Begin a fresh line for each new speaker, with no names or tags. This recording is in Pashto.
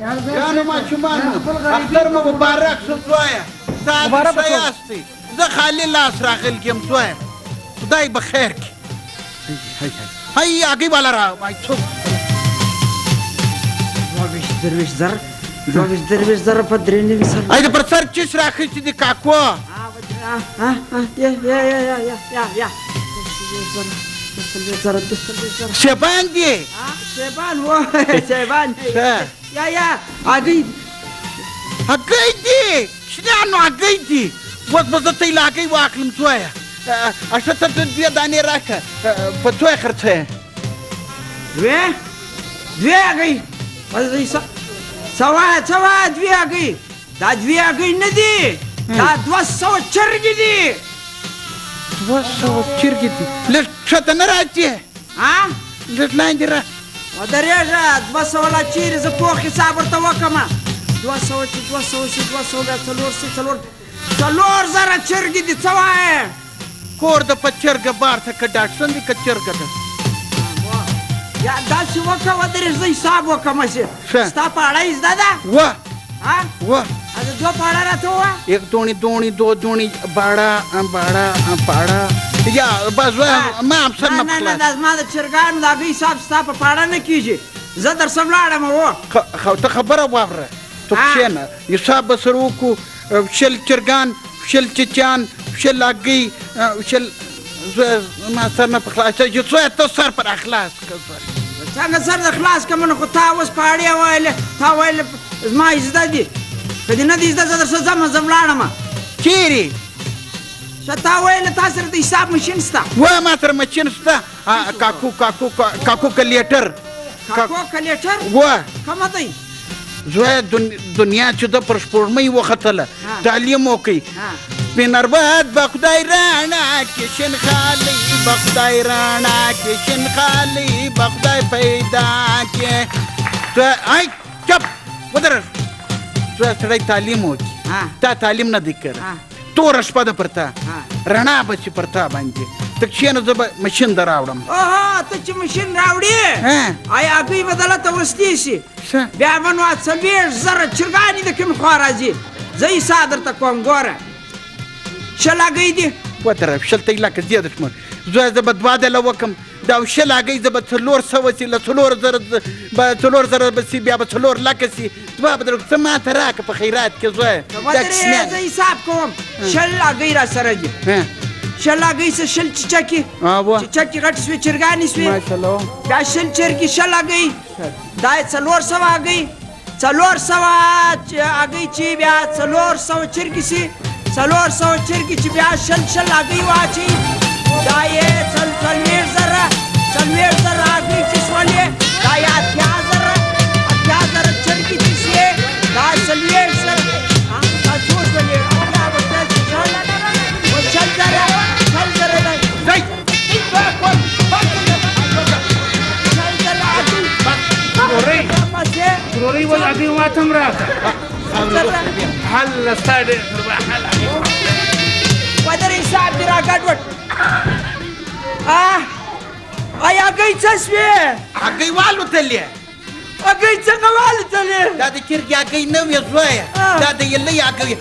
یانو ماشومانو اختر مو مبارک شو زویه
مبارک
دا
شو.
یاستي زه خالي لاس راغل یم زویه خدای بخیر کی هی هغې والا را وای څوک
22 زره په 93 سره
ای د پر سر چیس راخیستې دي کاکو
یا
شیبان دی
شیبان و شیبان
ښه
یا هګۍ
هګۍ دي شنیانو هګۍ دي اوس به زه ته یې له هګۍ واخلم زویه اشته ته دوې دانې راکړه په څو یې خرڅوې
دوی هګۍ سوا دوی هګۍ دا دوی هګۍ نه دي دا 200 چرګې دي
200 چرګې دي لږ ښکته نه راځې لږ لاندې را
ودرېږه 200 لا چیرې زه پوخ حساب ورته وکړم 200 چې 200 شي 200 بیا څلور زره چرګې دي څه وایې
کور د په چرګه بار ته که ډاټسن دي که چرګه ده
یا داسې وکړه ودرېږه زه حساب وکړم
ښه.
ستا پاړه یې زده ده
وه
د دوه پاړه راته ووایه
एक दोणी दोणी दो दोणी बाड़ा बाड़ा पाड़ा या बस ما افسر نه
نه دا زما د چرګانو د هګۍ حساب ستا په پاړه نه کېږي زه در څه ولاړم
ته خبره واوره ته کښېنه حساب به سره وکړو شل چرګان شل چچان شل هګۍ شل ما سر نه په خلاص چې څو ته سر پر اخلاص
څنګه سر د خلاص کړم نو خو تا اوس پاړې ویلې تا ویلې زما یې زده دي که دې نه دي زده زه در څه ځم زه ولاړم
چیرې
ښه تا ویلې تا سره د حساب مشین شته
وایه ما سره مچین شته کاکو کلیټر
کاکو کلیټر
وه
کومه دی
زویه دنیا چې ده پر سپوږمۍ وختله تعلیم وکړي سپینربت به خدای راڼه کې شین خالي به خدای راڼه کې شین خالي به خدای پیدا کې ای چپ ودرېږه زویه سړی تعلیم وکړي تا تعلیم نه دی کړی توره شپه ده پر تا رڼا به چې پر تا باندې ته کښېنه زه به مشین در راوړم
اوهو ته چې مشین راوړې آیا هګۍ به دلته وسلې شي بیا به نو 40,000 چرګانې د کوم خوا راځي زه حساب درته کوم ګوره شل هګۍ دي
ودرېږه شل ته یې لکه زیاده شمه زویه زه به 2 ځله وکړم دا شل هګۍ زه به 400 سي له 4,000 به سي بیا به 4 لکه سي دوه به درکړو څه ماته راکړه په خیرات کې زویه
ودرې زه حساب کوم شل هګۍ را سره دي شل هګۍ څه شل چچکې چچکې غټې سوې چرګانې سوې بیا شل چرګې شل هګۍ دا یې 400 هګۍ 400 هګۍ چې بیا 400 چرګې سي 400 چرګې چې بیا شل هګۍ واچوي دا یې 40,000 هګۍ چې شولې دا یې 80,000 چرګې چې شوې دا 40,000 دا څو شولې
ضروري ولا في ما تمرات هل صادق
ودرې حساب دې را ګډوډ آیا هګۍ څه شوې
هګۍ والوتلې
هګۍ څنګه والوتلې
دا د چرګې هګۍ نه وې زویه دا د یلۍ هګۍ